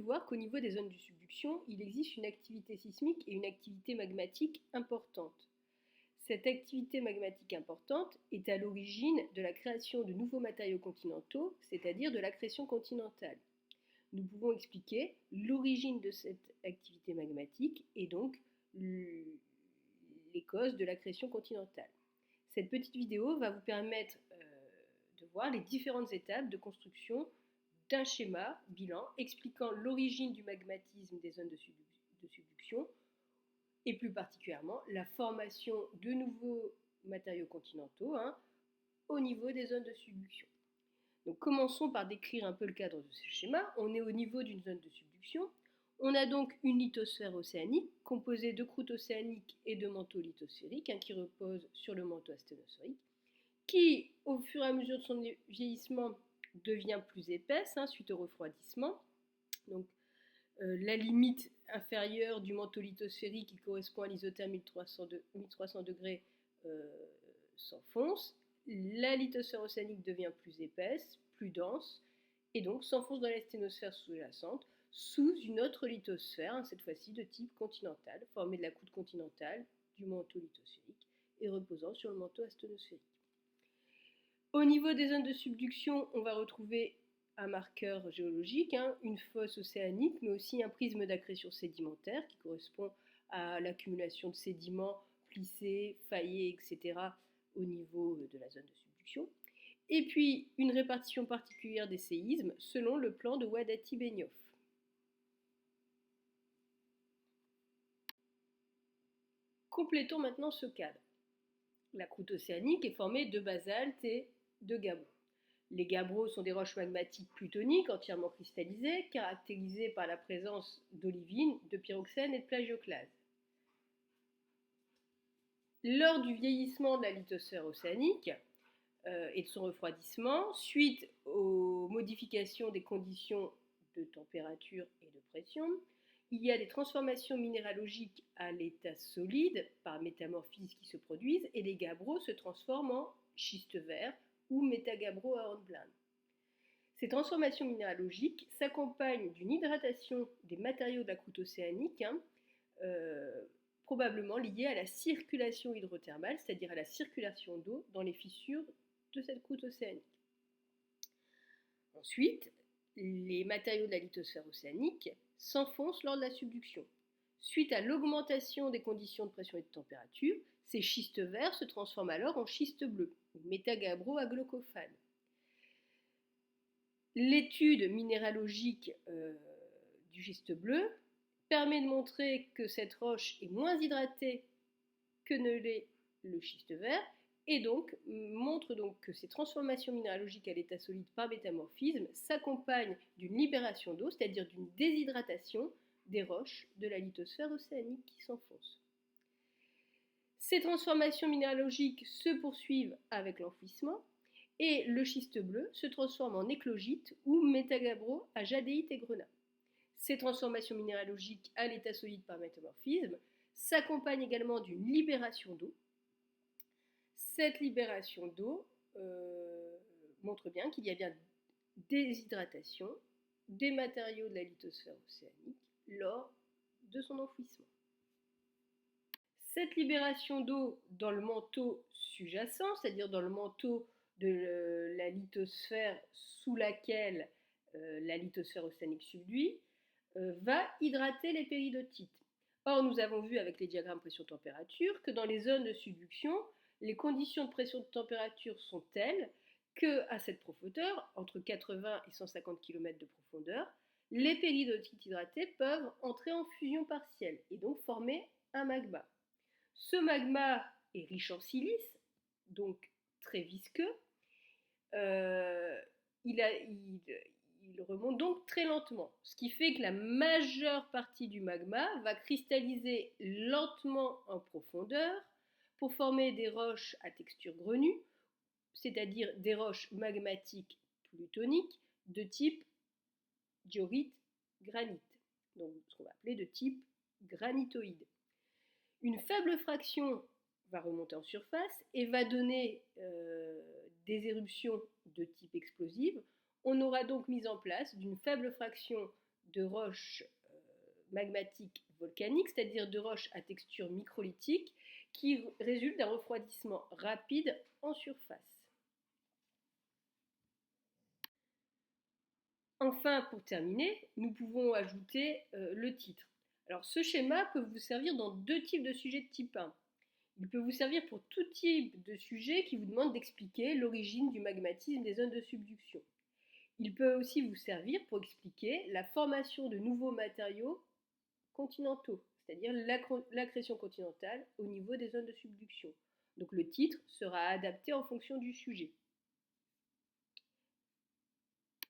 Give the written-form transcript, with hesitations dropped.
voir qu'au niveau des zones de subduction, il existe une activité sismique et une activité magmatique importante. Cette activité magmatique importante est à l'origine de la création de nouveaux matériaux continentaux, c'est-à-dire de l'accrétion continentale. Nous pouvons expliquer l'origine de cette activité magmatique et donc les causes de l'accrétion continentale. Cette petite vidéo va vous permettre de voir les différentes étapes de construction d'un schéma bilan expliquant l'origine du magmatisme des zones de subduction et plus particulièrement la formation de nouveaux matériaux continentaux au niveau des zones de subduction. Donc commençons par décrire un peu le cadre de ce schéma. On est au niveau d'une zone de subduction. On a donc une lithosphère océanique composée de croûtes océaniques et de manteaux lithosphériques qui reposent sur le manteau asténosphérique, qui, au fur et à mesure de son vieillissement, devient plus épaisse suite au refroidissement. Donc, la limite inférieure du manteau lithosphérique qui correspond à l'isotherme 1300 degrés s'enfonce. La lithosphère océanique devient plus épaisse, plus dense, et donc s'enfonce dans l'asténosphère sous-jacente sous une autre lithosphère, cette fois-ci de type continental, formée de la croûte continentale, du manteau lithosphérique et reposant sur le manteau asténosphérique. Au niveau des zones de subduction, on va retrouver un marqueur géologique, une fosse océanique, mais aussi un prisme d'accrétion sédimentaire qui correspond à l'accumulation de sédiments plissés, faillés, etc. au niveau de la zone de subduction. Et puis une répartition particulière des séismes selon le plan de Wadati-Benioff. Complétons maintenant ce cadre. La croûte océanique est formée de basalte et de gabbros. Les gabbros sont des roches magmatiques plutoniques entièrement cristallisées, caractérisées par la présence d'olivine, de pyroxène et de plagioclase. Lors du vieillissement de la lithosphère océanique et de son refroidissement, suite aux modifications des conditions de température et de pression, il y a des transformations minéralogiques à l'état solide par métamorphisme qui se produisent et les gabbros se transforment en schiste vert ou métagabbro à hornblende. Ces transformations minéralogiques s'accompagnent d'une hydratation des matériaux de la croûte océanique, probablement liée à la circulation hydrothermale, c'est-à-dire à la circulation d'eau dans les fissures de cette croûte océanique. Ensuite, les matériaux de la lithosphère océanique s'enfoncent lors de la subduction. Suite à l'augmentation des conditions de pression et de température, ces schistes verts se transforment alors en schistes bleus, métagabbro à glaucophane. L'étude minéralogique du schiste bleu permet de montrer que cette roche est moins hydratée que ne l'est le schiste vert et donc montre donc que ces transformations minéralogiques à l'état solide par métamorphisme s'accompagnent d'une libération d'eau, c'est-à-dire d'une déshydratation des roches de la lithosphère océanique qui s'enfoncent. Ces transformations minéralogiques se poursuivent avec l'enfouissement et le schiste bleu se transforme en éclogite ou métagabbro à jadéite et grenat. Ces transformations minéralogiques à l'état solide par métamorphisme s'accompagnent également d'une libération d'eau. Cette libération d'eau montre bien qu'il y a bien déshydratation des matériaux de la lithosphère océanique lors de son enfouissement. Cette libération d'eau dans le manteau sous-jacent, c'est-à-dire dans le manteau de la lithosphère sous laquelle la lithosphère océanique subduit, va hydrater les péridotites. Or, nous avons vu avec les diagrammes pression-température que dans les zones de subduction, les conditions de pression de température sont telles qu'à cette profondeur, entre 80 et 150 km de profondeur, les péridotites hydratées peuvent entrer en fusion partielle et donc former un magma. Ce magma est riche en silice, donc très visqueux. Il remonte donc très lentement, ce qui fait que la majeure partie du magma va cristalliser lentement en profondeur pour former des roches à texture grenue, c'est-à-dire des roches magmatiques plutoniques de type diorite-granite, donc ce qu'on va appeler de type granitoïde. Une faible fraction va remonter en surface et va donner des éruptions de type explosive. On aura donc mis en place d'une faible fraction de roches magmatiques volcaniques, c'est-à-dire de roches à texture microlithique, qui résultent d'un refroidissement rapide en surface. Enfin, pour terminer, nous pouvons ajouter le titre. Alors, ce schéma peut vous servir dans deux types de sujets de type 1. Il peut vous servir pour tout type de sujet qui vous demande d'expliquer l'origine du magmatisme des zones de subduction. Il peut aussi vous servir pour expliquer la formation de nouveaux matériaux continentaux, c'est-à-dire l'accrétion continentale au niveau des zones de subduction. Donc le titre sera adapté en fonction du sujet.